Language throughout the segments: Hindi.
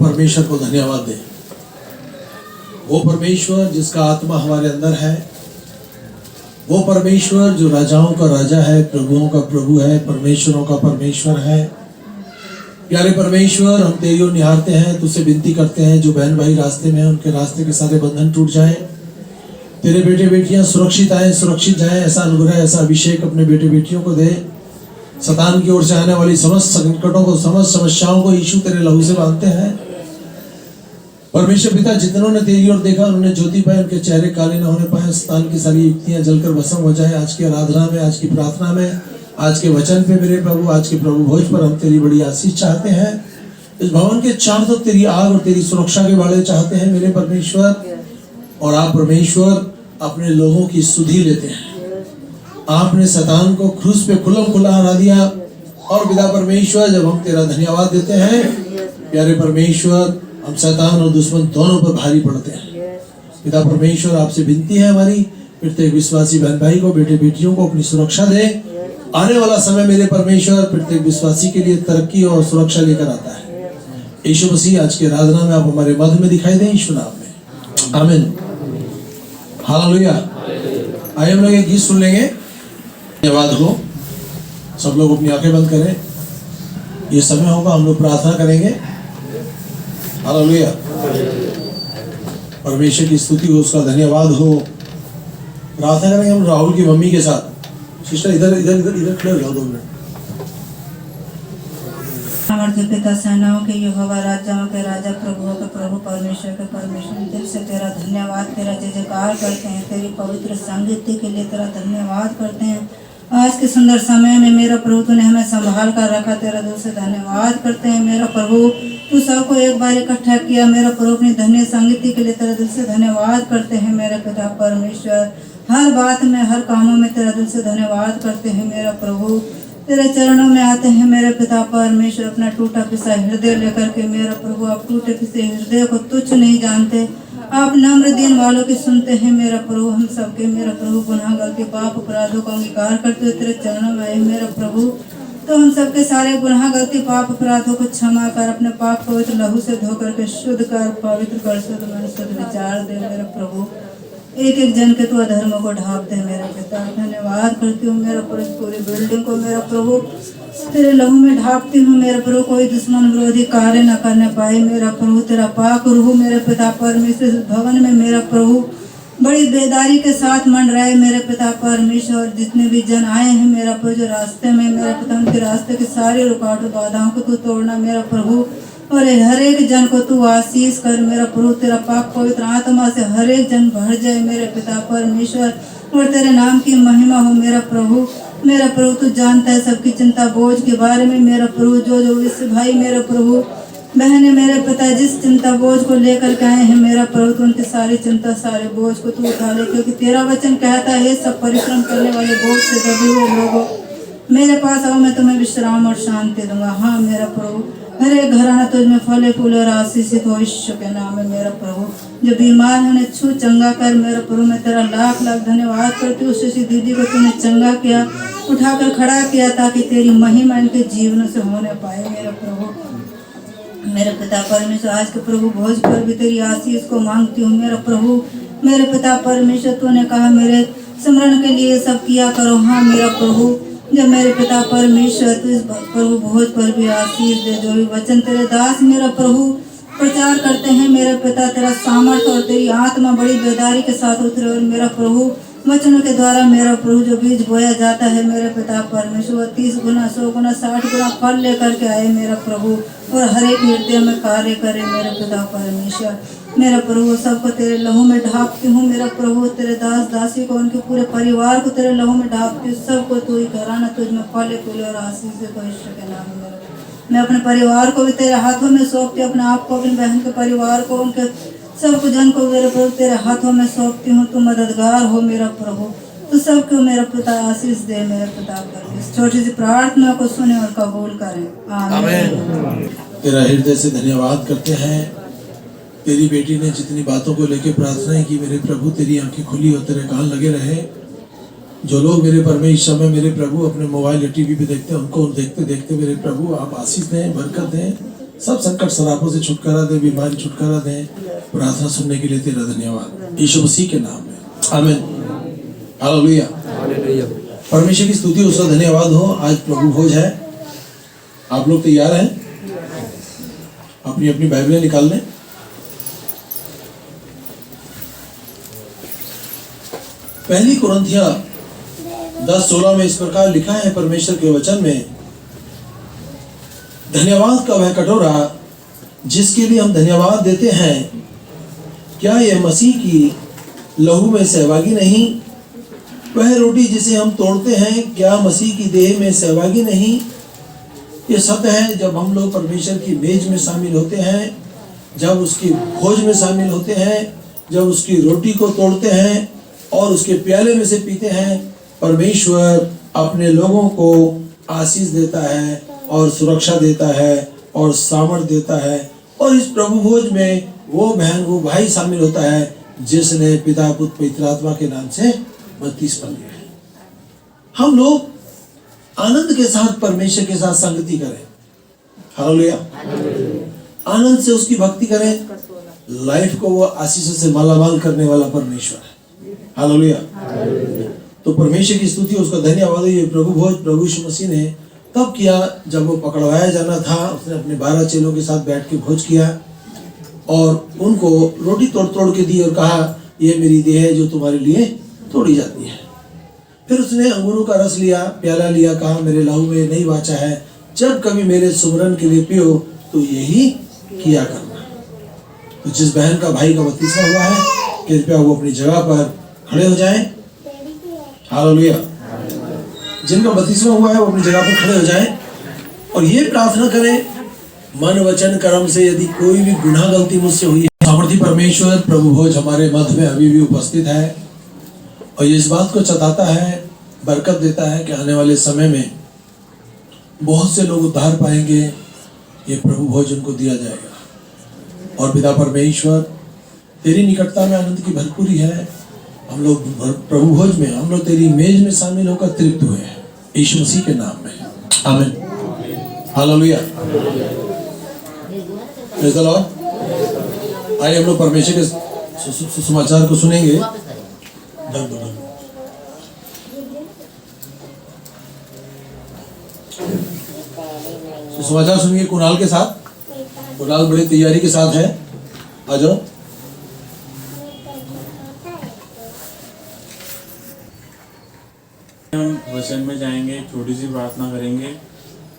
परमेश्वर को धन्यवाद दें। वो परमेश्वर जिसका आत्मा हमारे अंदर है, वो परमेश्वर जो राजाओं का राजा है, प्रभुओं का प्रभु है, परमेश्वरों का परमेश्वर है। प्यारे परमेश्वर, हम तेरी ओर निहारते हैं, तुझसे विनती करते हैं जो बहन भाई रास्ते में हैं उनके रास्ते के सारे बंधन टूट जाएं। तेरे बेटे बेटियां सुरक्षित आए, सुरक्षित जाएं। ऐसा अनुग्रह, ऐसा अभिषेक अपने बेटे बेटियों को दे। शैतान की ओर से आने वाली समस्त संकटों को, समस्त समस्याओं को यीशु तेरे लहू से बांधते हैं। परमेश्वर पिता, जितनों ने तेरी ओर देखा उन्होंने ज्योति पाए, उनके चेहरे काले न होने पाए, शैतान की सारी युक्तियां जलकर भस्म हो जाए। आज की आराधना में, आज की प्रार्थना में, आज के वचन पे मेरे प्रभु, आज के प्रभु भोज पर हम तेरी बड़ी आशीष चाहते हैं। इस भवन के चारों तरफ तेरी आग और तेरी सुरक्षा के बाड़े चाहते हैं मेरे परमेश्वर। और आप परमेश्वर अपने लोगों की सुधि लेते हैं। आपने शैतान को क्रूस पे खुल्लम खुल्ला हरा दिया। और पिता परमेश्वर, जब हम तेरा धन्यवाद देते हैं प्यारे परमेश्वर, हम शैतान और दुश्मन दोनों पर भारी पड़ते हैं। पिता परमेश्वर, आपसे विनती है हमारी, प्रत्येक विश्वासी बहन भाई को, बेटे बेटियों को अपनी सुरक्षा दे। आने वाला समय मेरे परमेश्वर प्रत्येक विश्वासी के लिए तरक्की और सुरक्षा लेकर आता है। यीशु मसीह, आज की आराधना में आप हमारे मध्य में दिखाई दें, यीशु नाम में, आमीन। हालेलुया। आइए हम लोग एक गीत सुन लेंगे। धन्यवाद हो। सब लोग अपनी आंखें बंद करें। ये समय होगा, हम लोग प्रार्थना करेंगे। हालेलुया। परमेश्वर की स्तुति हो, उसका धन्यवाद हो। प्रार्थना करेंगे हम राहुल की मम्मी के साथ। सिस्टर इधर इधर इधर इधर खड़े हो जाओ 2 मिनट। सामर्थ्य पिता, सेनाओं के यहोवा, राजाओं के राजा, प्रभुओं के प्रभु, परमेश्वर के परमेश्वर, दिल से तेरा धन्यवाद, तेरा जय जयकार करते हैं। तेरी पवित्र संगति के लिए तेरा धन्यवाद करते हैं। आज के सुंदर समय में मेरा प्रभु तूने हमें संभाल कर रखा, तेरा दिल से धन्यवाद करते हैं। मेरा प्रभु, तू सबको एक बार इकट्ठा किया मेरा प्रभु अपनी धन्य संगति के लिए तेरा दिल से धन्यवाद करते हैं। मेरा पिता परमेश्वर, हर बात में, हर कामों में तेरा दिल से धन्यवाद करते हैं। मेरा प्रभु, तेरे चरणों में आते हैं मेरे पिता परमेश्वर, अपना टूटा पिसा हृदय लेकर के। मेरा प्रभु, आप टूटे पिसे हृदय को तुच्छ नहीं जानते, आप नम्र दीन वालों की सुनते हैं। मेरा प्रभु, हम सबके मेरा प्रभु गुनाह, गलती, पाप, अपराधों का अंगीकार करते हुए तेरे चरणों में आए मेरा प्रभु। तो हम सबके सारे गुनाह, गलती, पाप, अपराधों को क्षमा कर, अपने पाप पवित्र लहू से धोकर के शुद्ध कर, पवित्र कर, शुद्ध मन, शुद्ध विचार दे मेरा प्रभु। एक एक जन के तू अधर्मों को ढाप दे मेरे पिता। धन्यवाद करती हूँ मेरा प्रभु, पूरी बिल्डिंग को मेरा प्रभु तेरे लहू में ढापती हूँ मेरा प्रभु। कोई दुश्मन विरोधी कार्य न करने पाए मेरा प्रभु। तेरा पाक रूह मेरे पिता परमेश्वर भवन में मेरा प्रभु बड़ी बेदारी के साथ मंडराए मेरे पिता परमेश्वर। जितने भी जन आए हैं मेरा प्रभु जो रास्ते में मेरा पिता, उनके रास्ते के सारे रुकावट बाधाओं को तू तोड़ना मेरा प्रभु। और हर एक जन को तू आशीष कर मेरा प्रभु। तेरा पाक पवित्र आत्मा से हर एक जन भर जाए मेरे पिता परमेश्वर, और तेरे नाम की महिमा हो मेरा प्रभु। मेरा प्रभु, तू जानता है सबकी चिंता बोझ के बारे में मेरा प्रभु। जो जो इस भाई मेरा प्रभु बहने मेरे पिता जिस चिंता बोझ को लेकर के आए हैं मेरा प्रभु, तो उनकी सारी चिंता, सारे बोझ को तू उठा ले, क्योंकि तेरा वचन कहता है सब परिश्रम करने वाले बोझ से दबे हुए लोगों मेरे पास आओ, मैं तुम्हें विश्राम और शांति दूंगा। हाँ मेरा प्रभु, हर एक घराना तुझ में फले फूले और आशीषित हो ईश्वर के नाम में मेरा प्रभु। जो बीमार है उन्हें छू चंगा कर मेरा प्रभु। मैं तेरा लाख लाख धन्यवाद करती हूँ। सुशी दीदी को तूने चंगा किया, उठाकर खड़ा किया, ताकि तेरी महिमा इनके जीवन से होने पाए मेरा प्रभु। मेरे पिता परमेश्वर, आज के प्रभु भोज पर भी तेरी आशीष को मांगती हूँ मेरा प्रभु। मेरे पिता परमेश्वर, तूने कहा मेरे स्मरण के लिए सब किया करो। हाँ मेरा प्रभु, जब मेरे पिता परमेश्वर तू इस प्रभु भोज पर भी आशीष दे। जो भी वचन तेरे दास मेरा प्रभु प्रचार करते हैं मेरे पिता, तेरा सामर्थ्य और तेरी आत्मा बड़ी बेदारी के साथ उतरे, और मेरा प्रभु वचनों के द्वारा मेरा प्रभु जो बीज बोया जाता है मेरे पिता परमेश्वर 30 गुना 100 गुना 60 गुना फल लेकर के आए मेरा प्रभु, और हर एक हृदय में कार्य करे मेरे पिता परमेश्वर। मेरा प्रभु, सबको तेरे लहू में ढापती हूँ मेरा प्रभु। तेरे दास दासी को, उनके पूरे परिवार को तेरे लहू में ढापती हूँ। सबको तू ही घराना तुझ में फले फूले और आशीष दे ईश्वर के नाम में मेरा। मैं अपने परिवार को भी तेरे हाथों में सौंपती हूँ, अपने आप को, अपनी बहन के परिवार को, उनके सब जन को मेरे प्रभु तेरे हाथों में सौंपती हूँ। तू मददगार हो मेरा प्रभु। तू सबको मेरा पिता आशीष दे मेरे पिता पर। इस छोटी सी प्रार्थना को सुने और कबूल करें, आमीन। तेरा हृदय से धन्यवाद करते हैं। तेरी बेटी ने जितनी बातों को लेकर प्रार्थनाएं की मेरे प्रभु, तेरी आंखें खुली और तेरे कान लगे रहे। जो लोग मेरे परमेश्वर में मेरे प्रभु अपने मोबाइल या टीवी पे देखते हैं, उनको देखते देखते मेरे प्रभु आप आशीष दें, बरकत दें। सब संकट सरापों से छुटकारा दे, बीमारी छुटकारा दे। प्रार्थना सुनने के लिए तेरा धन्यवाद यीशु मसीह के नाम में, आमीन, हालेलुया। परमेश्वर की स्तुति, उसका धन्यवाद हो। आज प्रभु भोज है। आप लोग तैयार हैं? अपनी अपनी बाइबलें निकाल लें। पहली कुरिन्थियों 10:16 में इस प्रकार लिखा है परमेश्वर के वचन में, धन्यवाद का वह कटोरा जिसके लिए हम धन्यवाद देते हैं, क्या यह मसीह की लहू में सहभागी नहीं? वह रोटी जिसे हम तोड़ते हैं, क्या मसीह की देह में सहभागी नहीं? ये सत्य है, जब हम लोग परमेश्वर की मेज में शामिल होते हैं, जब उसकी भोज में शामिल होते हैं, जब उसकी रोटी को तोड़ते हैं और उसके प्याले में से पीते हैं, परमेश्वर अपने लोगों को आशीष देता है और सुरक्षा देता है और सामर्थ देता है। और इस प्रभु भोज में वो बहन, वो भाई शामिल होता है जिसने पिता पुत्र पवित्र आत्मा के नाम से बपतिस्मा लिया है। हम लोग आनंद के साथ परमेश्वर के साथ संगति करें, हालेलुया, आनंद से उसकी भक्ति करें। लाइफ को वो आशीषों से मालामाल करने वाला परमेश्वर है, हालेलुया। तो परमेश्वर की स्तुति, उसका धन्यवाद। ये प्रभु भोज प्रभु यीशु मसीह ने तब किया जब वो पकड़वाया जाना था। उसने अपने 12 चेलों के साथ बैठ के भोज किया और उनको रोटी तोड़ तोड़ के दी और कहा, ये मेरी देह है जो तुम्हारे लिए तोड़ी जाती है। फिर उसने अंगूरों का रस लिया, प्याला लिया, कहा, मेरे लहू में नहीं वाचा है, जब कभी मेरे सुमरन के लिए पियो तो यही किया करना। तो जिस बहन का भाई का बपतिस्मा हुआ है, कृपया वो अपनी जगह पर खड़े हो जाएं, हालेलुया। जिनका बपतिस्मा हुआ है वो अपनी जगह पर खड़े हो जाएं और ये प्रार्थना करें, मन वचन कर्म से यदि कोई भी गुनाह गलती मुझसे हुई है। सामर्थी परमेश्वर प्रभु भोज हमारे मध्य में अभी भी उपस्थित है और ये इस बात को चताता है, बरकत देता है कि आने वाले समय में बहुत से लोग उद्धार पाएंगे। ये प्रभु भोज उनको दिया जाएगा। और पिता परमेश्वर, तेरी निकटता में आनंद की भरपूरी है। हम लोग प्रभु भोज में, हम लोग तेरी मेज में शामिल होकर तृप्त हुए हैं, यीशु मसीह के नाम में, आमीन, हालेलुया, प्रेज़ द लॉर्ड। आइए हम लोग परमेश्वर के सुसमाचार को सुनेंगे। सुसमाचार सुनिए कुणाल के साथ। कुणाल बड़ी तैयारी के साथ है, आ जाओ। हम वचन में जाएंगे, छोटी सी प्रार्थना करेंगे।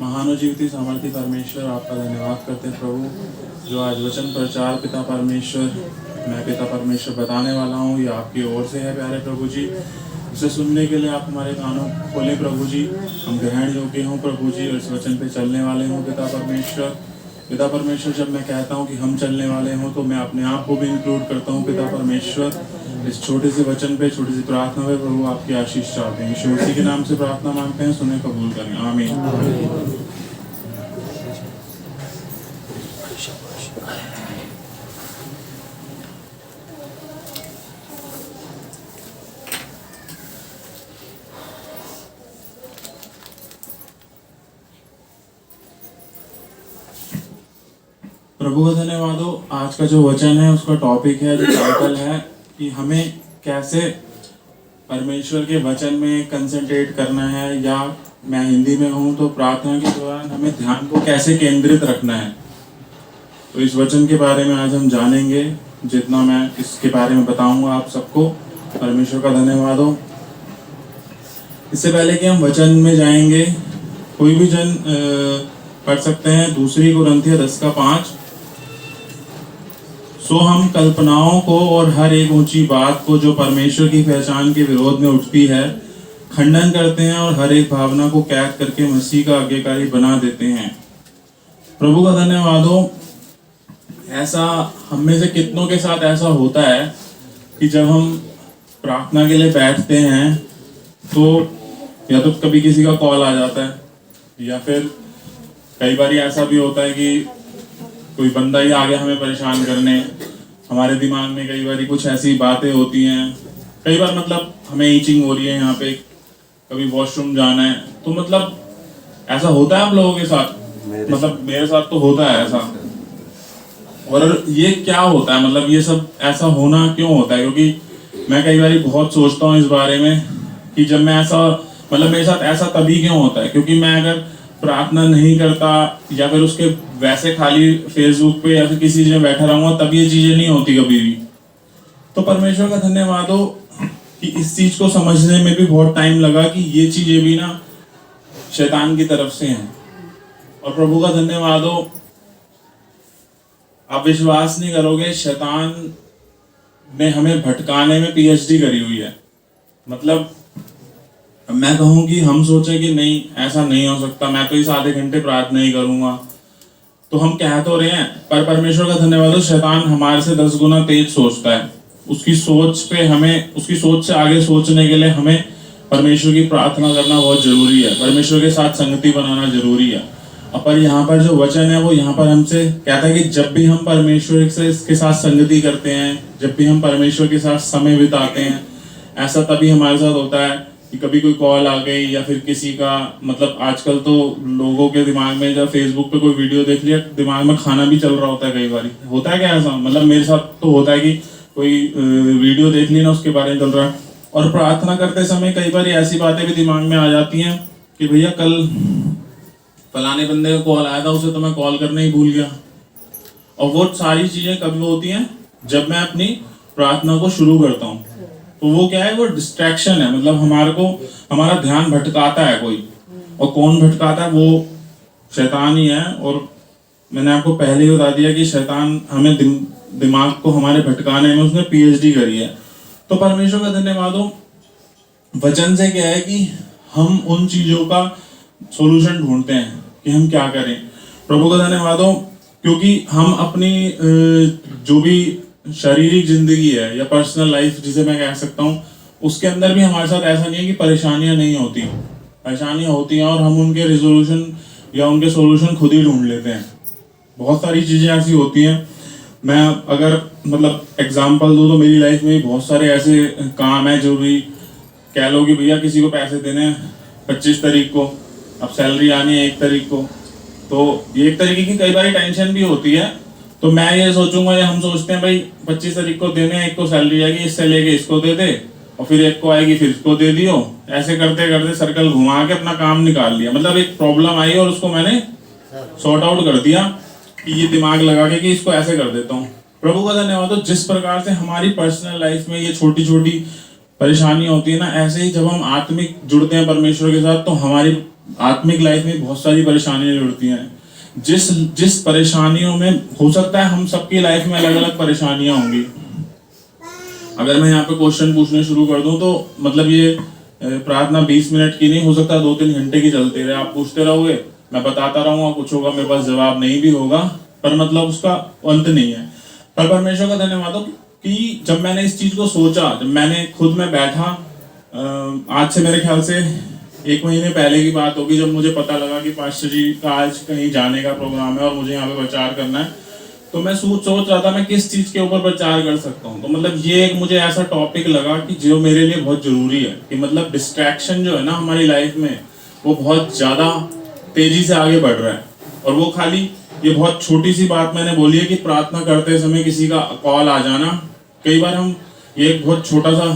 महान जीवित सामर्थी परमेश्वर, आपका धन्यवाद करते हैं प्रभु, जो आज वचन प्रचार पिता परमेश्वर, मैं पिता परमेश्वर बताने वाला हूँ, ये आपकी ओर से है प्यारे प्रभु जी। इसे सुनने के लिए आप हमारे कानों खोले प्रभु जी, हम ग्रहण योग्य हों प्रभु जी और इस वचन पे चलने वाले हों पिता परमेश्वर। पिता परमेश्वर, जब मैं कहता हूँ कि हम चलने वाले हों तो मैं अपने आप को भी इंक्लूड करता हूँ पिता परमेश्वर। इस छोटे से वचन पे, छोटी सी प्रार्थना पे प्रभु आपकी आशीष चाहते हैं। यीशु मसीह के नाम से प्रार्थना मांगते हैं, सुने कबूल करें, आमीन। प्रभु का धन्यवाद हो। आज का जो वचन है उसका टॉपिक है, जो टाइटल है कि हमें कैसे परमेश्वर के वचन में कंसंट्रेट करना है, या मैं हिंदी में हूँ तो प्रार्थना के दौरान हमें ध्यान को कैसे केंद्रित रखना है। तो इस वचन के बारे में आज हम जानेंगे, जितना मैं इसके बारे में बताऊंगा आप सबको। परमेश्वर का धन्यवाद हो। इससे पहले कि हम वचन में जाएंगे, कोई भी जन पढ़ सकते हैं 2 कुरिन्थियों 10:5। सो हम कल्पनाओं को और हर एक ऊंची बात को जो परमेश्वर की पहचान के विरोध में उठती है खंडन करते हैं और हर एक भावना को कैद करके मसीह का आज्ञाकारी बना देते हैं। प्रभु का धन्यवाद हो। ऐसा हम में से कितनों के साथ ऐसा होता है कि जब हम प्रार्थना के लिए बैठते हैं तो या तो कभी किसी का कॉल आ जाता है, या फिर कई बार ऐसा भी होता है कि कोई बंदा ही आ गया हमें परेशान करने। हमारे दिमाग में कई बार कुछ ऐसी बातें होती हैं, कई बार मतलब हमें ईचिंग हो रही है यहाँ पे, कभी वॉशरूम जाना है, तो मतलब ऐसा होता है आप लोगों के साथ। मतलब मेरे साथ तो होता है ऐसा। और ये क्या होता है, मतलब ये सब ऐसा होना क्यों होता है? क्योंकि मैं कई बार बहुत सोचता हूँ इस बारे में कि जब मैं ऐसा, मतलब मेरे साथ ऐसा तभी क्यों होता है, क्योंकि मैं अगर प्रार्थना नहीं करता या फिर उसके वैसे खाली फेसबुक पे या फिर किसी जगह बैठा रहूंगा तब ये चीजें नहीं होती कभी भी। तो परमेश्वर का धन्यवाद हो कि इस चीज को समझने में भी बहुत टाइम लगा कि ये चीजें भी ना शैतान की तरफ से हैं। और प्रभु का धन्यवाद हो, आप विश्वास नहीं करोगे, शैतान ने हमें भटकाने में पीएचडी करी हुई है। मतलब मैं कहूं कि हम सोचे कि नहीं ऐसा नहीं हो सकता, मैं तो इस आधे घंटे प्रार्थना ही करूंगा, तो हम कह तो रहे हैं, पर परमेश्वर का धन्यवाद हो शैतान हमारे से 10 गुना तेज सोचता है। उसकी सोच पे हमें, उसकी सोच से आगे सोचने के लिए हमें परमेश्वर की प्रार्थना करना बहुत जरूरी है, परमेश्वर के साथ संगति बनाना जरूरी है। पर यहाँ पर जो वचन है वो यहाँ पर हमसे कहता है कि जब भी हम परमेश्वर से इसके साथ संगति करते हैं, जब भी हम परमेश्वर के साथ समय बिताते हैं, ऐसा तभी हमारे साथ होता है कि कभी कोई कॉल आ गई या फिर किसी का, मतलब आजकल तो लोगों के दिमाग में जब फेसबुक पे कोई वीडियो देख लिया दिमाग में खाना भी चल रहा होता है। कई बार होता है क्या ऐसा, मतलब मेरे साथ तो होता है कि कोई वीडियो देख ली ना उसके बारे में चल रहा है। और प्रार्थना करते समय कई बार ऐसी बातें भी दिमाग में आ जाती हैं कि भैया कल फलाने बंदे का कॉल आया था, उसे तो मैं कॉल करना ही भूल गया। और वो सारी चीजें कब होती हैं, जब मैं अपनी प्रार्थना को शुरू करता हूँ। तो वो क्या है, वो डिस्ट्रैक्शन है, मतलब हमारा ध्यान भटकाता है कोई। और कौन भटकाता है, वो शैतान ही है। और मैंने आपको पहले ही बता दिया कि शैतान हमें दिमाग को हमारे भटकाने में उसने पीएचडी करी है। तो परमेश्वर का धन्यवाद हो, वचन से क्या है कि हम उन चीजों का सॉल्यूशन ढूंढते हैं कि हम क्या करें। प्रभु का धन्यवाद हो, क्योंकि हम अपनी जो भी शारीरिक जिंदगी है या पर्सनल लाइफ जिसे मैं कह सकता हूँ, उसके अंदर भी हमारे साथ ऐसा नहीं है कि परेशानियां नहीं होती, परेशानियां होती हैं और हम उनके रिजोल्यूशन या उनके सॉल्यूशन खुद ही ढूंढ लेते हैं। बहुत सारी चीजें ऐसी होती हैं। मैं अगर मतलब एग्जाम्पल दूं तो मेरी लाइफ में बहुत सारे ऐसे काम है जो भी कह लो कि भैया किसी को पैसे देने 25 तारीख को, अब सैलरी आनी है 1 तारीख को, तो ये एक तरीके की कई बार टेंशन भी होती है। तो मैं ये सोचूंगा, या हम सोचते हैं भाई 25 तारीख को देने, एक को सैलरी आएगी, इससे लेके इसको दे दे, और फिर एक को आएगी फिर इसको दे दियो। ऐसे करते करते सर्कल घुमा के अपना काम निकाल लिया। मतलब एक प्रॉब्लम आई और उसको मैंने सॉर्ट आउट कर दिया कि ये दिमाग लगा के कि इसको ऐसे कर देता हूँ। प्रभु का धन्यवाद हो, जिस प्रकार से हमारी पर्सनल लाइफ में ये छोटी छोटी परेशानी होती है ना, ऐसे ही जब हम आत्मिक जुड़ते हैं परमेश्वर के साथ तो हमारी आत्मिक लाइफ में बहुत सारी परेशानियां जुड़ती हैं। जिस परेशानियों में हो सकता है हम सबकी लाइफ में अलग अलग परेशानियां होंगी। अगर मैं यहाँ पे क्वेश्चन पूछने शुरू कर दूं तो मतलब ये प्रार्थना 20 मिनट की नहीं, हो सकता 2-3 घंटे की चलती रहे। आप पूछते रहोगे, मैं बताता रहूंगा, कुछ होगा मेरे पास जवाब नहीं भी होगा, पर मतलब उसका अंत नहीं है। पर परमेश्वर का धन्यवाद हो कि जब मैंने इस चीज को सोचा, जब मैंने खुद में बैठा, आज से मेरे ख्याल से 1 महीने पहले की बात होगी, जब मुझे पता लगा कि पास्टर जी का आज कहीं जाने का प्रोग्राम है और मुझे यहाँ पे प्रचार करना है, तो मैं सोच रहा था मैं किस चीज के ऊपर प्रचार कर सकता हूँ। तो मतलब ये एक मुझे ऐसा टॉपिक लगा कि जो मेरे लिए बहुत जरूरी है, कि मतलब डिस्ट्रैक्शन जो है ना हमारी लाइफ में, वो बहुत ज्यादा तेजी से आगे बढ़ रहा है। और वो खाली ये बहुत छोटी सी बात मैंने बोली है कि प्रार्थना करते समय किसी का कॉल आ जाना। कई बार हम ये एक बहुत छोटा सा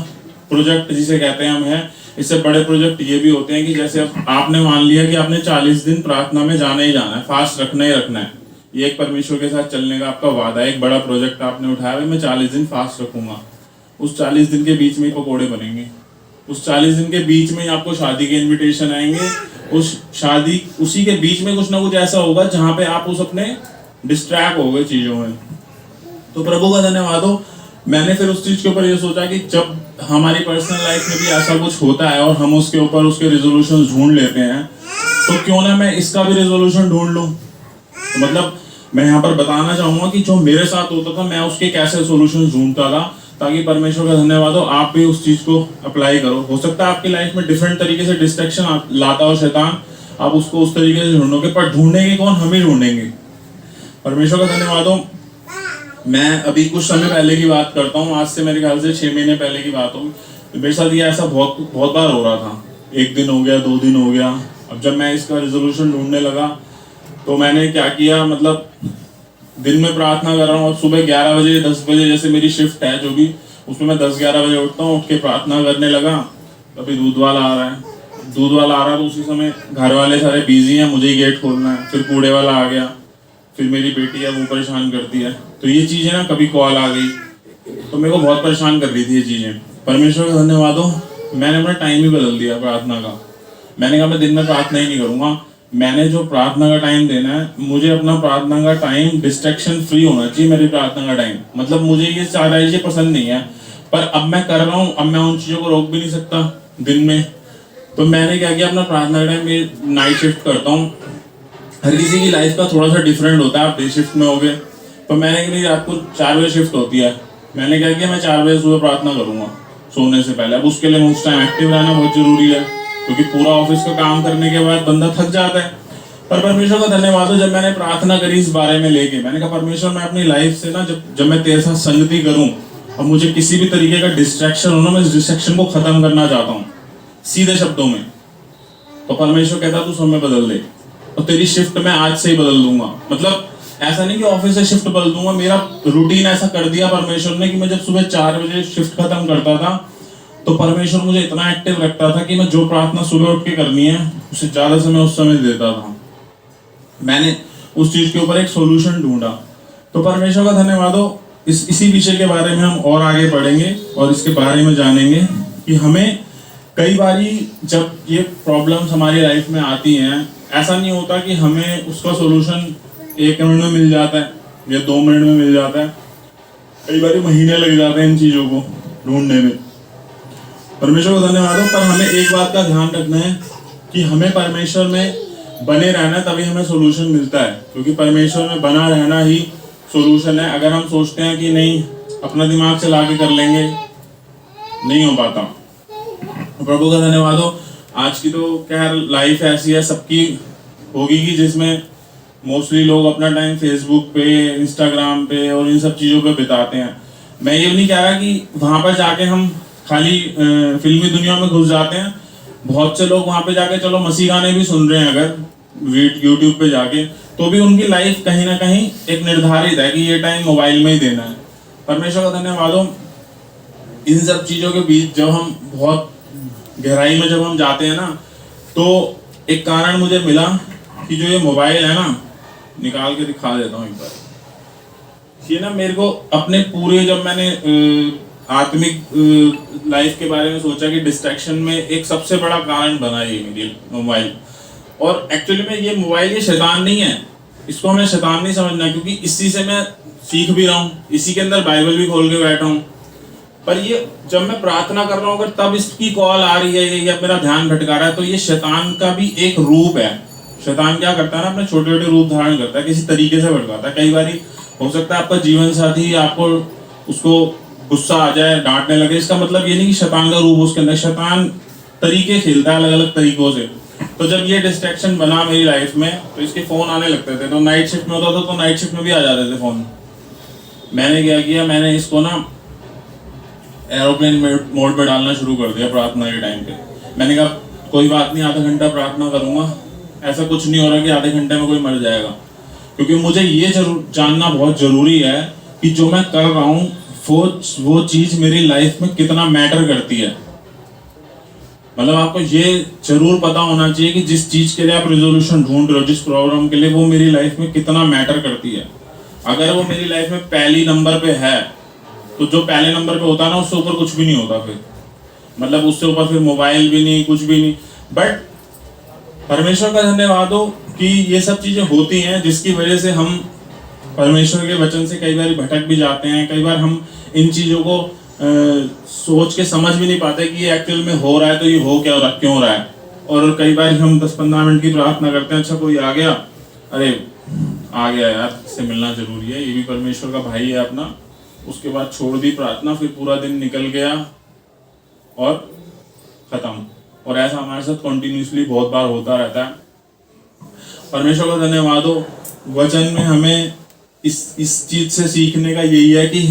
प्रोजेक्ट जिसे कहते हैं हम है, इससे बड़े प्रोजेक्ट ये भी होते हैं कि जैसे आपने मान लिया कि आपने 40 दिन प्रार्थना में जाना ही जाना है, फास्ट रखना ही रखना है। ये एक परमेश्वर के साथ चलने का आपका वादा है, एक बड़ा प्रोजेक्ट आपने उठाया, मैं 40 दिन फास्ट रखूंगा। उस 40 दिन के बीच में पकोड़े बनेंगे, उस 40 दिन के बीच में आपको शादी के इन्विटेशन आएंगे, उसी के बीच में कुछ ना कुछ ऐसा होगा जहां पे आप उस अपने डिस्ट्रैक्ट हो गए चीजों में। तो प्रभु का धन्यवाद हो, मैंने फिर उस चीज के ऊपर ये सोचा कि जब हमारी पर्सनल लाइफ में भी ऐसा कुछ होता है और हम उसके ऊपर उसके रिजोल्यूशन ढूंढ लेते हैं, तो क्यों ना मैं इसका भी रिजोल्यूशन ढूंढ लूं। तो मतलब मैं यहाँ पर बताना चाहूंगा कि जो मेरे साथ होता था मैं उसके कैसे सॉल्यूशन ढूंढता था, ताकि परमेश्वर का धन्यवाद हो आप भी उस चीज को अप्लाई करो। हो सकता है आपकी लाइफ में डिफरेंट तरीके से डिस्ट्रैक्शन लाता हो शैतान, आप उसको उस तरीके से ढूंढोगे, पर ढूंढेंगे कौन, हम ही ढूंढेंगे। परमेश्वर का धन्यवाद हो। मैं अभी कुछ समय पहले की बात करता हूँ, आज से मेरे ख्याल से 6 महीने पहले की बात होगी। मेरे साथ ये ऐसा बहुत बार हो रहा था, 1 दिन हो गया, 2 दिन हो गया। अब जब मैं इसका रिजोल्यूशन ढूंढने लगा तो मैंने क्या किया, मतलब दिन में प्रार्थना कर रहा हूँ और सुबह 11 बजे 10 बजे जैसे मेरी शिफ्ट है जो भी, उसमें मैं 10-11 बजे उठता हूँ, उठ के प्रार्थना करने लगा। अभी दूध वाला आ रहा है, दूध वाला आ रहा है तो उसी समय घर वाले सारे बिजी हैं, मुझे ही गेट खोलना है, फिर कूड़े वाला आ गया, फिर मेरी बेटी है वो परेशान करती है। तो ये चीज़ें ना, कभी कॉल आ गई तो मेरे को बहुत परेशान कर रही थी ये चीज़ें। परमेश्वर का धन्यवाद हो, मैंने अपना टाइम ही बदल दिया प्रार्थना का। मैंने कहा मैं दिन में प्रार्थना ही नहीं करूँगा, मैंने जो प्रार्थना का टाइम देना है, मुझे अपना प्रार्थना का टाइम डिस्ट्रैक्शन फ्री होना चाहिए। मेरी प्रार्थना का टाइम मतलब मुझे ये सारा चीज़ें पसंद नहीं है, पर अब मैं कर रहा हूँ, अब मैं उन चीज़ों को रोक भी नहीं सकता दिन में। तो मैंने क्या किया, अपना प्रार्थना का टाइम नाइट शिफ्ट करता हूँ। हर किसी की लाइफ का थोड़ा सा डिफरेंट होता है, आप डे शिफ्ट में हो गए, तो मैंने कि रात को 4 बजे शिफ्ट होती है, मैंने क्या किया, मैं 4 बजे सुबह प्रार्थना करूंगा सोने से पहले। अब उसके लिए उस टाइम एक्टिव रहना बहुत जरूरी है, क्योंकि पूरा ऑफिस का काम करने के बाद बंदा थक जाता है। पर परमेश्वर का धन्यवाद हो, जब मैंने प्रार्थना करी इस बारे में लेके, मैंने कहा परमेश्वर मैं अपनी लाइफ से ना, जब मैं तेरे साथ संगति करूं और मुझे किसी भी तरीके का डिस्ट्रैक्शन हो ना, मैं इस डिस्ट्रैक्शन को खत्म करना चाहता हूँ सीधे शब्दों में। तो परमेश्वर कहता तू समय बदल दे और तेरी शिफ्ट मैं आज से ही बदल दूंगा। मतलब ऐसा नहीं कि ऑफिस से शिफ्ट बदल दूंगा, मेरा रूटीन ऐसा कर दिया परमेश्वर ने कि मैं जब सुबह 4 बजे शिफ्ट खत्म करता था तो परमेश्वर मुझे इतना एक्टिव रखता था कि मैं जो प्रार्थना सुबह उठ के करनी है उससे ज्यादा समय उस समय देता था। मैंने उस चीज के ऊपर एक सॉल्यूशन ढूंढा। तो परमेश्वर का धन्यवाद हो, इसी विषय के बारे में हम और आगे बढ़ेंगे और इसके बारे में जानेंगे कि हमें कई बारी जब ये प्रॉब्लम्स हमारी लाइफ में आती हैं, ऐसा नहीं होता कि हमें उसका सॉल्यूशन 1 मिनट में मिल जाता है या 2 मिनट में मिल जाता है। कई बार महीने लग जाते हैं इन चीज़ों को ढूंढने में। परमेश्वर को धन्यवाद हो, पर हमें एक बात का ध्यान रखना है कि हमें परमेश्वर में बने रहना है, तभी हमें सॉल्यूशन मिलता है, क्योंकि परमेश्वर में बना रहना ही सॉल्यूशन है। अगर हम सोचते हैं कि नहीं अपना दिमाग चला के कर लेंगे, नहीं हो पाता। प्रभु का धन्यवाद हो, आज की तो खैर लाइफ ऐसी है सबकी होगी कि जिसमें मोस्टली लोग अपना टाइम फेसबुक पे, इंस्टाग्राम पे और इन सब चीज़ों पे बिताते हैं। मैं ये नहीं कह रहा कि वहाँ पर जाके हम खाली फिल्मी दुनिया में घुस जाते हैं। बहुत से लोग वहाँ पे जाके चलो मसीह गाने भी सुन रहे हैं अगर यूट्यूब पे जाके, तो भी उनकी लाइफ कहीं ना कहीं एक निर्धारित है कि ये टाइम मोबाइल में ही देना है। परमेश्वर का धन्यवाद हो, इन सब चीज़ों के बीच जब हम बहुत गहराई में जब हम जाते हैं ना, तो एक कारण मुझे मिला कि जो ये मोबाइल है ना, निकाल के दिखा देता हूँ एक बार। ये ना मेरे को अपने पूरे, जब मैंने आत्मिक लाइफ के बारे में सोचा कि डिस्ट्रैक्शन में एक सबसे बड़ा कारण बना ये मेरी मोबाइल। और एक्चुअली में ये मोबाइल ये शैतान नहीं है, इसको हमें शैतान नहीं समझना, क्योंकि इसी से मैं सीख भी रहा हूँ, इसी के अंदर बाइबल भी खोल के बैठा हूँ। पर ये जब मैं प्रार्थना कर रहा हूँ अगर तब इसकी कॉल आ रही है या मेरा ध्यान भटका रहा है, तो ये शैतान का भी एक रूप है। शैतान क्या करता है ना, अपने छोटे छोटे रूप धारण करता है, किसी तरीके से भटकाता है। कई बार हो सकता है आपका जीवन साथी आपको उसको गुस्सा आ जाए, डांटने लगे, इसका मतलब ये नहीं कि शैतान का रूप उसके अंदर, शैतान तरीके खेलता है अलग अलग तरीकों से। तो जब ये डिस्ट्रैक्शन बना मेरी लाइफ में, तो इसके फोन आने लगते थे। तो नाइट शिफ्ट में होता था तो नाइट शिफ्ट में भी आ जाते थे फोन। मैंने क्या किया, मैंने इसको ना एरोप्लेन मोड पे डालना शुरू कर दिया प्रार्थना के टाइम पे। मैंने कहा कोई बात नहीं, आधा घंटा प्रार्थना करूंगा, ऐसा कुछ नहीं हो रहा कि आधे घंटे में कोई मर जाएगा। क्योंकि मुझे ये जरूर जानना बहुत जरूरी है कि जो मैं कर रहा हूँ वो चीज मेरी लाइफ में कितना मैटर करती है। मतलब आपको ये जरूर पता होना चाहिए कि जिस चीज के लिए आप रेजोल्यूशन ढूंढ रहे हो, जिस प्रॉब्लम के लिए, वो मेरी लाइफ में कितना मैटर करती है। अगर वो मेरी लाइफ में पहली नंबर पे है, तो जो पहले नंबर पे होता है ना, उससे ऊपर कुछ भी नहीं होता फिर। मतलब उससे ऊपर फिर मोबाइल भी नहीं, कुछ भी नहीं। बट परमेश्वर का धन्यवाद हो कि ये सब चीजें होती हैं जिसकी वजह से हम परमेश्वर के वचन से कई बार भटक भी जाते हैं। कई बार हम इन चीजों को सोच के समझ भी नहीं पाते कि ये एक्चुअल में हो रहा है, तो ये हो क्या रहा, क्यों हो रहा है। और कई बार हम 10-15 मिनट की प्रार्थना करते हैं, अच्छा कोई आ गया, अरे आ गया यार, इससे मिलना जरूरी है, ये भी परमेश्वर का भाई है अपना। उसके बाद छोड़ दी प्रार्थना, फिर पूरा दिन निकल गया और खत्म। और ऐसा हमारे साथ कंटिन्यूसली बहुत बार होता रहता है। परमेश्वर का धन्यवाद हो, वचन में हमें इस चीज से सीखने का यही है कि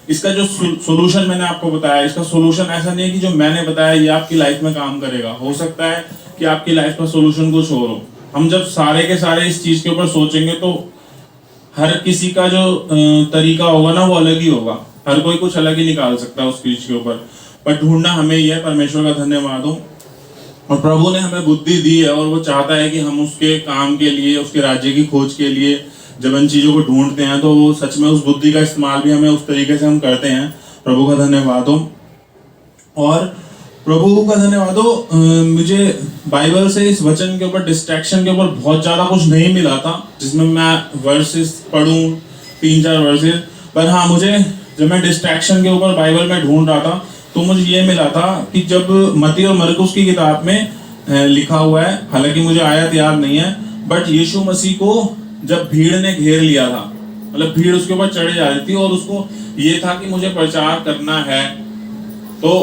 इसका जो सोल्यूशन मैंने आपको बताया, इसका सोल्यूशन ऐसा नहीं है कि जो मैंने बताया ये आपकी लाइफ में काम करेगा। हो सकता है कि आपकी लाइफ का सोल्यूशन कुछ और हो, हम जब सारे के सारे इस चीज के ऊपर सोचेंगे तो हर किसी का जो तरीका होगा ना वो अलग ही होगा, हर कोई कुछ अलग ही निकाल सकता है उस चीज के ऊपर, पर ढूंढना हमें ही है। परमेश्वर का धन्यवाद हो। और प्रभु ने हमें बुद्धि दी है और वो चाहता है कि हम उसके काम के लिए, उसके राज्य की खोज के लिए जब इन चीजों को ढूंढते हैं तो वो सच में उस बुद्धि का इस्तेमाल भी हमें उस तरीके से हम करते हैं। प्रभु का धन्यवाद हो। और प्रभु का धन्यवाद हो, मुझे बाइबल से इस वचन के ऊपर, डिस्ट्रैक्शन के ऊपर बहुत ज्यादा कुछ नहीं मिला था जिसमें मैं वर्सेस पढ़ूं 3-4 वर्सेस, पर हाँ मुझे जब मैं डिस्ट्रैक्शन के ऊपर बाइबल में ढूंढ रहा था तो मुझे ये मिला था कि जब मत्ती और मरकुस की किताब में लिखा हुआ है, हालांकि मुझे आयत याद नहीं है, बट यीशु मसीह को जब भीड़ ने घेर लिया था, मतलब भीड़ उसके ऊपर चढ़े जा रही थी और उसको ये था कि मुझे प्रचार करना है, तो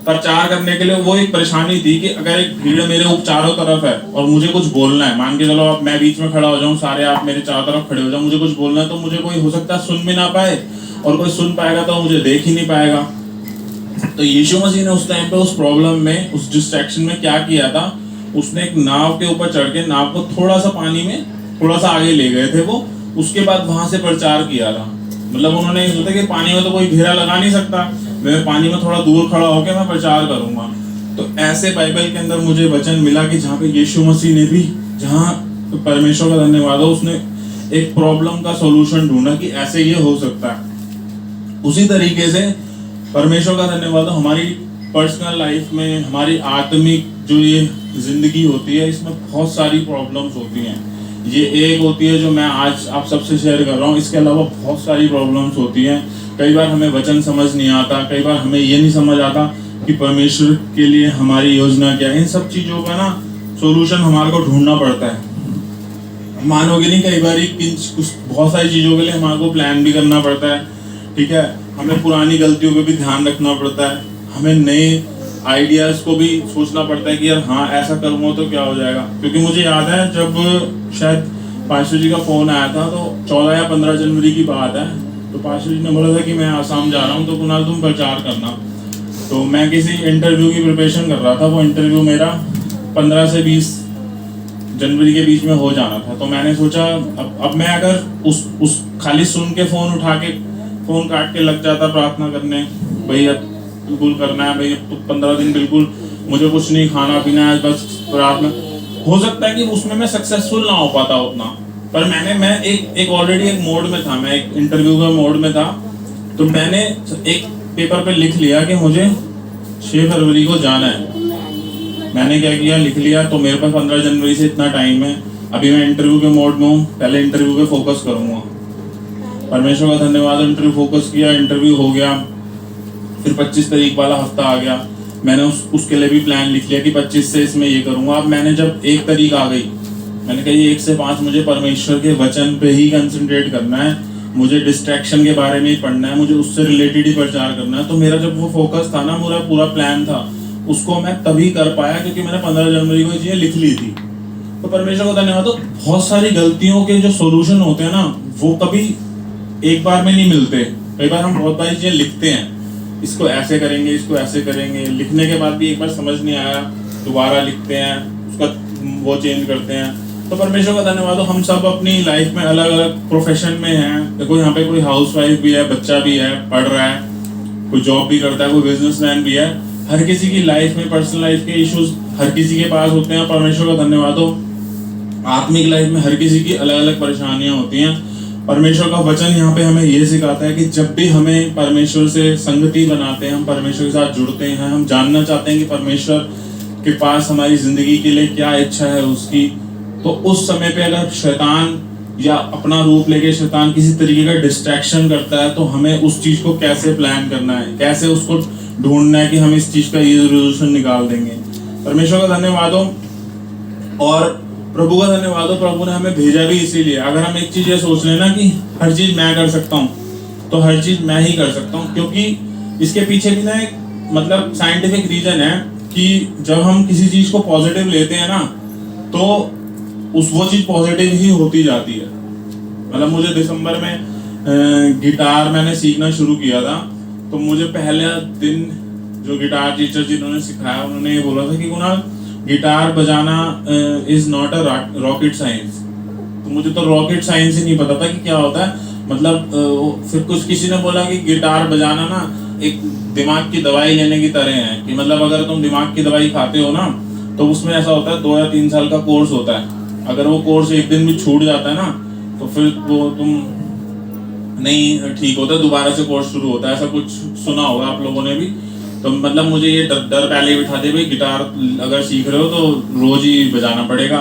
प्रचार करने के लिए वो एक परेशानी थी कि अगर एक भीड़ मेरे चारों तरफ है और मुझे कुछ बोलना है, मान के चलो आप मैं बीच में खड़ा हो जाऊं, सारे आप मेरे चारों तरफ खड़े हो जाओ, मुझे कुछ बोलना है तो मुझे कोई हो सकता है सुन भी ना पाए, और कोई सुन पाएगा तो मुझे देख ही नहीं पाएगा। तो यीशु मसीह ने उस टाइम पे उस प्रॉब्लम में, उस डिस्ट्रैक्शन में क्या किया था, उसने एक नाव के ऊपर चढ़ के नाव को थोड़ा सा पानी में थोड़ा सा आगे ले गए थे वो, उसके बाद वहां से प्रचार किया था। मतलब उन्होंने ये सोचा कि पानी में तो कोई घेरा लगा नहीं सकता, मैं पानी में थोड़ा दूर खड़ा होकर मैं प्रचार करूंगा। तो ऐसे बाइबल के अंदर मुझे वचन मिला कि जहाँ पे यीशु मसीह ने भी, जहाँ परमेश्वर का धन्यवाद हो, उसने एक प्रॉब्लम का सॉल्यूशन ढूंढा कि ऐसे ये हो सकता है। उसी तरीके से परमेश्वर का धन्यवाद हो, हमारी पर्सनल लाइफ में, हमारी आत्मिक जो ये जिंदगी होती है, इसमें बहुत सारी प्रॉब्लम्स होती हैं। ये एक होती है जो मैं आज आप सबसे शेयर कर रहा हूँ, इसके अलावा बहुत सारी प्रॉब्लम्स होती हैं। कई बार हमें वचन समझ नहीं आता, कई बार हमें ये नहीं समझ आता कि परमेश्वर के लिए हमारी योजना क्या है। इन सब चीज़ों का ना सोल्यूशन हमारे को ढूंढना पड़ता है। मानोगे नहीं, कई बार कुछ बहुत सारी चीज़ों के लिए हमारे को प्लान भी करना पड़ता है, ठीक है। हमें पुरानी गलतियों पे भी ध्यान रखना पड़ता है, हमें नए आइडियाज़ को भी सोचना पड़ता है कि यार हाँ ऐसा करूँगा तो क्या हो जाएगा। क्योंकि मुझे याद है जब शायद पाशा जी का फ़ोन आया था, तो 14 या 15 जनवरी की बात है, तो पाशा जी ने बोला था कि मैं आसाम जा रहा हूँ तो कुणाल तुम प्रचार करना। तो मैं किसी इंटरव्यू की प्रिपरेशन कर रहा था, वो इंटरव्यू मेरा 15 से 20 जनवरी के बीच में हो जाना था। तो मैंने सोचा अब मैं अगर उस खाली सुन के फ़ोन उठा के फ़ोन काट के लग जाता प्रार्थना करने, भैया बिल्कुल करना है, भैया तो 15 दिन बिल्कुल मुझे कुछ नहीं खाना पीना है, बस प्रार्थना, हो सकता है कि उसमें मैं सक्सेसफुल ना हो पाता उतना। पर मैं एक ऑलरेडी एक मोड में था, मैं एक इंटरव्यू के मोड में था। तो मैंने एक पेपर पे लिख लिया कि मुझे 6 फरवरी को जाना है। मैंने क्या किया, लिख लिया। तो मेरे पास 15 जनवरी से इतना टाइम है, अभी मैं इंटरव्यू के मोड में हूँ, पहले इंटरव्यू पे फोकस करूँगा। परमेश्वर का धन्यवाद, इंटरव्यू फोकस किया, इंटरव्यू हो गया। फिर 25 तारीख वाला हफ्ता आ गया, मैंने उसके लिए भी प्लान लिख लिया कि 25 से इसमें ये करूँगा। अब मैंने जब 1 तारीख आ गई, मैंने कहा ये 1 से 5 मुझे परमेश्वर के वचन पे ही कंसंट्रेट करना है, मुझे डिस्ट्रैक्शन के बारे में ही पढ़ना है, मुझे उससे रिलेटेड ही प्रचार करना है। तो मेरा जब वो फोकस था ना, मेरा पूरा प्लान था, उसको मैं तभी कर पाया क्योंकि मैंने 15 जनवरी को ये लिख ली थी। तो परमेश्वर का धन्यवाद। तो बहुत सारी गलतियों के जो सोल्यूशन होते हैं ना, वो कभी एक बार में नहीं मिलते। कई बार हम बहुत सारी चीजें लिखते हैं, इसको ऐसे करेंगे, इसको ऐसे करेंगे, लिखने के बाद भी एक बार समझ नहीं आया, दोबारा लिखते हैं, उसका वो चेंज करते हैं। तो परमेश्वर का धन्यवाद हो, हम सब अपनी लाइफ में अलग अलग प्रोफेशन में हैं। देखो यहाँ पे कोई हाउसवाइफ भी है, बच्चा भी है, पढ़ रहा है, कोई जॉब भी करता है, कोई बिजनेसमैन भी है। हर किसी की लाइफ में पर्सनल लाइफ के इश्यूज हर किसी के पास होते हैं। परमेश्वर का धन्यवाद हो, आत्मिक लाइफ में हर किसी की अलग अलग परेशानियां होती हैं। परमेश्वर का वचन यहाँ पे हमें ये सिखाता है कि जब भी हमें परमेश्वर से संगति बनाते हैं, हम परमेश्वर के साथ जुड़ते हैं, हम जानना चाहते हैं कि परमेश्वर के पास हमारी जिंदगी के लिए क्या इच्छा है उसकी, तो उस समय पे अगर शैतान या अपना रूप लेके शैतान किसी तरीके का डिस्ट्रैक्शन करता है, तो हमें उस चीज को कैसे प्लान करना है, कैसे उसको ढूंढना है कि हम इस चीज का ये रेजोल्यूशन निकाल देंगे। परमेश्वर का धन्यवाद हो और प्रभु का धन्यवाद हो, प्रभु ने हमें भेजा भी इसीलिए। अगर हम एक चीज ये सोच लेना कि हर चीज मैं कर सकता हूँ, तो हर चीज मैं ही कर सकता हूँ, क्योंकि इसके पीछे भी ना एक मतलब साइंटिफिक रीजन है कि जब हम किसी चीज को पॉजिटिव लेते हैं ना, तो वो चीज पॉजिटिव ही होती जाती है। मतलब मुझे दिसंबर में गिटार मैंने सीखना शुरू किया था, तो मुझे पहले दिन जो गिटार टीचर जिन्होंने सिखाया, उन्होंने ये बोला था कि कुणाल गिटार बजाना is not a rocket science. तो मुझे तो रॉकेट साइंस ही नहीं पता था कि क्या होता है। मतलब फिर कुछ किसी ने बोला कि गिटार बजाना ना एक दिमाग की दवाई लेने की तरह है, कि मतलब अगर तुम दिमाग की दवाई खाते हो ना तो उसमें ऐसा होता है 2 या 3 साल का कोर्स होता है। अगर वो कोर्स एक दिन भी छूट जाता है ना तो फिर वो तुम नहीं ठीक होता, दोबारा से कोर्स शुरू होता है। ऐसा कुछ सुना होगा आप लोगों ने भी। तो मतलब मुझे ये डर पहले ही बिठा दे भाई गिटार अगर सीख रहे हो तो रोज ही बजाना पड़ेगा।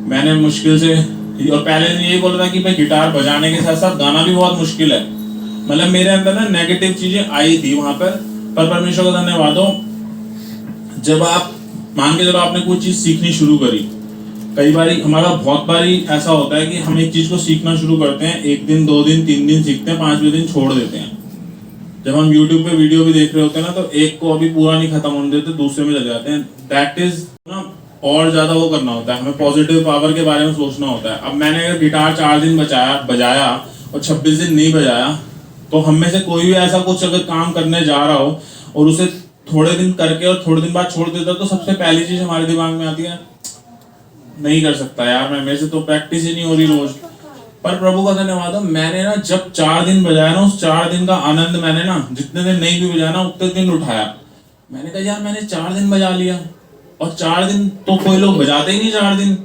मैंने मुश्किल से, और पहले यही बोल रहा था कि भाई गिटार बजाने के साथ साथ गाना भी बहुत मुश्किल है। मतलब मेरे अंदर ना नेगेटिव चीजें आई थी वहां पर परमेश्वर का धन्यवाद हो। जब आप मान के चलो आपने कोई चीज सीखनी शुरू करी, कई बारी हमारा बहुत बारी ऐसा होता है कि हम एक चीज को सीखना शुरू करते हैं, 1 दिन 2 दिन 3 दिन सीखते हैं, 5वें दिन छोड़ देते हैं। जब हम YouTube पे वीडियो भी देख रहे होते हैं ना तो एक को अभी पूरा नहीं खत्म होने देते, दूसरे में लग जाते हैं। दैट इज ना और ज्यादा वो करना होता है, हमें पॉजिटिव पावर के बारे में सोचना होता है। अब मैंने अगर गिटार 4 दिन बजाया और 26 दिन नहीं बजाया, तो हम में से कोई भी ऐसा कुछ अगर काम करने जा रहा हो और उसे थोड़े दिन करके और थोड़े दिन बाद छोड़ देता, तो सबसे पहली चीज हमारे दिमाग में आती है नहीं कर सकता यार, मैं मेरे से तो प्रैक्टिस ही नहीं हो रही रोज। पर प्रभु का धन्यवाद हो, मैंने ना जब 4 दिन बजाया ना, उस 4 दिन का आनंद मैंने ना जितने दिन नहीं भी बजाया ना उतने दिन उठाया। मैंने कहा यार मैंने 4 दिन बजा लिया, और 4 दिन तो कोई लोग बजाते ही नहीं 4 दिन।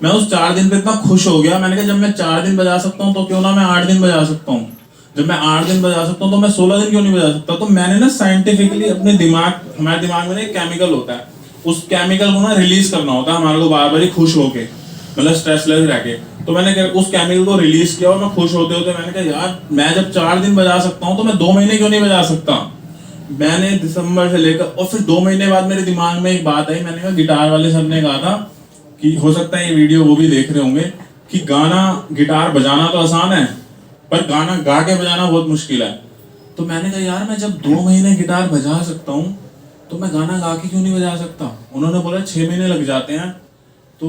मैं उस 4 दिन पे इतना खुश हो गया, मैंने कहा जब मैं 4 दिन बजा सकता हूँ तो क्यों ना मैं 8 दिन बजा सकता हूँ। जब मैं 8 दिन बजा सकता हूँ तो मैं 16 दिन क्यों नहीं बजा सकता। तो मैंने ना साइंटिफिकली अपने हमारे दिमाग में ना एक केमिकल होता है, उस केमिकल को ना रिलीज करना होता है हमारे को बार बार ही खुश होके, मतलब स्ट्रेसलेस रह के। तो मैंने उस केमिकल को रिलीज किया और मैं खुश होते होते मैंने कहा यार मैं जब 4 दिन बजा सकता हूँ तो मैं 2 महीने क्यों नहीं बजा सकता। मैंने दिसंबर से लेकर, और फिर 2 महीने बाद मेरे दिमाग में एक बात आई। मैंने कहा गिटार वाले सर ने कहा था कि हो सकता है ये वीडियो वो भी देख रहे होंगे कि गाना गिटार बजाना तो आसान है पर गाना गा के बजाना बहुत मुश्किल है। तो मैंने कहा यार मैं जब 2 महीने गिटार बजा सकता हूँ तो मैं गाना गा के क्यों नहीं बजा सकता। उन्होंने बोला 6 महीने लग जाते हैं, तो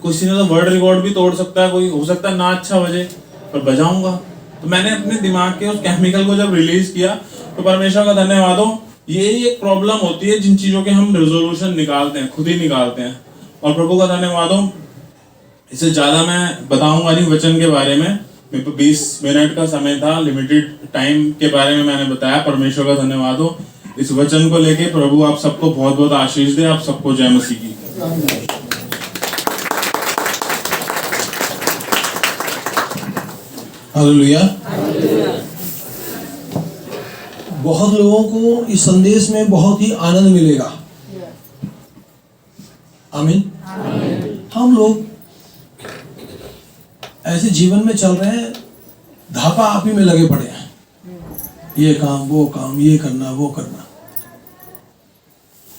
किसी ने तो वर्ल्ड रिकॉर्ड भी तोड़ सकता है, कोई हो सकता है ना अच्छा बजे पर बजाऊंगा। तो मैंने अपने दिमाग के उस केमिकल को जब रिलीज किया तो परमेश्वर का धन्यवाद हो, ये एक प्रॉब्लम होती है जिन चीजों के हम रेजोल्यूशन निकालते हैं, खुद ही निकालते हैं। और प्रभु का धन्यवाद हो, इससे ज्यादा मैं बताऊंगा नहीं वचन के बारे में, मेरे पे 20 मिनट का समय था, लिमिटेड टाइम के बारे में मैंने बताया। परमेश्वर का धन्यवाद हो, इस वचन को लेके प्रभु आप सबको बहुत बहुत आशीष दे। आप सबको जय मसीह की। हालेलुया। बहुत लोगों को इस संदेश में बहुत ही आनंद मिलेगा। आमीन। हम लोग ऐसे जीवन में चल रहे हैं, धापा आप ही में लगे पड़े हैं, ये काम वो काम, ये करना वो करना।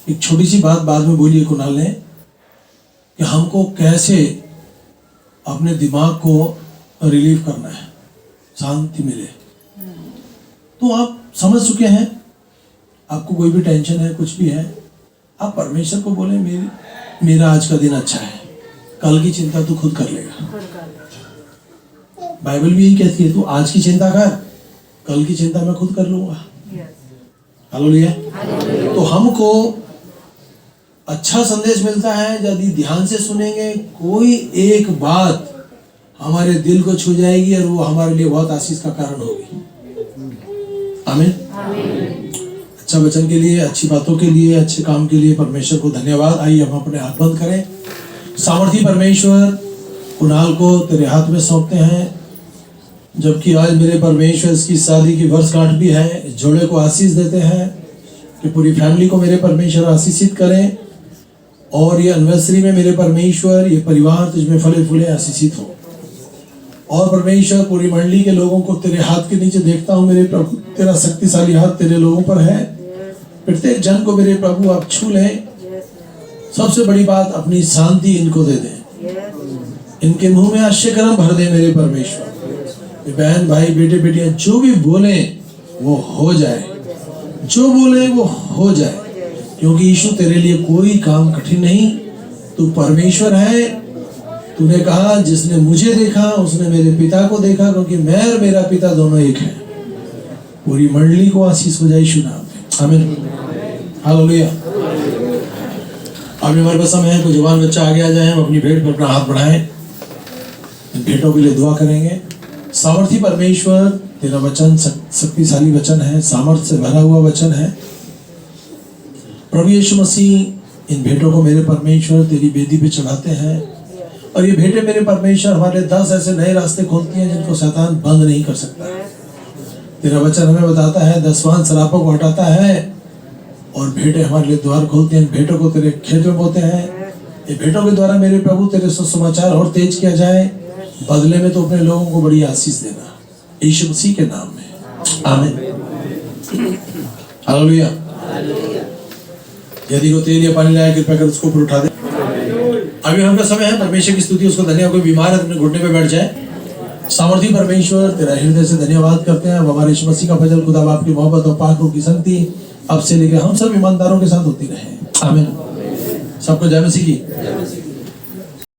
एक छोटी सी बात बाद में बोली कुणाल ने कि हमको कैसे अपने दिमाग को रिलीव करना है, शांति मिले। तो आप समझ चुके हैं, आपको कोई भी टेंशन है, कुछ भी है, आप परमेश्वर को बोले मेरा आज का दिन अच्छा है, कल की चिंता तू खुद कर लेगा। बाइबल भी यही कहती है, तू आज की चिंता कर, कल की चिंता मैं खुद कर लूंगा। हालेलुया। तो हमको अच्छा संदेश मिलता है यदि ध्यान से सुनेंगे, कोई एक बात हमारे दिल को छू जाएगी और वो हमारे लिए बहुत आशीष का कारण होगी। आमीन। अच्छा वचन के लिए, अच्छी बातों के लिए, अच्छे काम के लिए परमेश्वर को धन्यवाद। आइए हम अपने हाथ बंद करें। सामर्थी परमेश्वर, कुणाल को तेरे हाथ में सौंपते हैं, जबकि आज मेरे परमेश्वर इसकी शादी की वर्षगांठ भी है। जोड़े को आशीष देते हैं कि पूरी फैमिली को मेरे परमेश्वर आशीषित करें, और ये एनिवर्सरी में मेरे परमेश्वर ये परिवार तुझमें फले फूले आशीषित हो। और परमेश्वर पूरी मंडली के लोगों को तेरे हाथ के नीचे देखता हूँ मेरे प्रभु, तेरा शक्तिशाली हाथ तेरे लोगों पर है। प्रत्येक जन को मेरे प्रभु आप छू लें। सबसे बड़ी बात, अपनी शांति इनको दे दें, इनके मुंह में आश्चर्य भर दे मेरे परमेश्वर। बहन भाई बेटे बेटियां जो भी बोले वो हो जाए, जो बोले वो हो जाए, क्योंकि यीशु तेरे लिए कोई काम कठिन नहीं। तू परमेश्वर है। तूने कहा जिसने मुझे देखा उसने मेरे पिता को देखा, क्योंकि मैं और मेरा पिता दोनों एक हैं। पूरी मंडली को आशीष हो जाए यीशु नाम में। आमीन। हालेलुया। अभी हमारे पास समय है, कोई जवान बच्चा आगे आ जाए, हम अपनी भेंट पर अपना हाथ बढ़ाएं, इन भेंटों के लिए दुआ करेंगे। सामर्थी परमेश्वर, तेरा वचन शक्तिशाली वचन है, सामर्थ्य से भरा हुआ वचन है। प्रभु यीशु मसीह, इन भेंटों को मेरे परमेश्वर तेरी वेदी पे चढ़ाते हैं, और ये भेंटें मेरे परमेश्वर हमारे 10 ऐसे नए रास्ते खोलती हैं जिनको शैतान बंद नहीं कर सकता। तेरा वचन हमें बताता है 10वां सरापों को हटाता है और भेंटें हमारे लिए द्वार खोलती हैं। भेंटों को तेरे खेत में बोते हैं। ये भेंटों के द्वारा मेरे प्रभु तेरे सुसमाचार और तेज किया जाए, बदले में तो अपने लोगों को बड़ी आशीष देना, यीशु मसीह के नाम में आमीन। हालेलुया। यदि वो तेल या पानी लाया, कृपया कर उसको ऊपर उठा दे। अभी हमका समय है परमेश्वर की स्तुति, उसको धन्यवाद। कोई बीमार है अपने घुटने पे बैठ जाए। सामर्थी परमेश्वर, तेरा हृदय से धन्यवाद करते हैं। अब हमारे यीशु मसीह का फजल, खुदा बाप की मोहब्बत और पाक रूह की संगति अब से लेकर हम सब ईमानदारों के साथ होती रहे। आमीन। सबको जय मसीह की।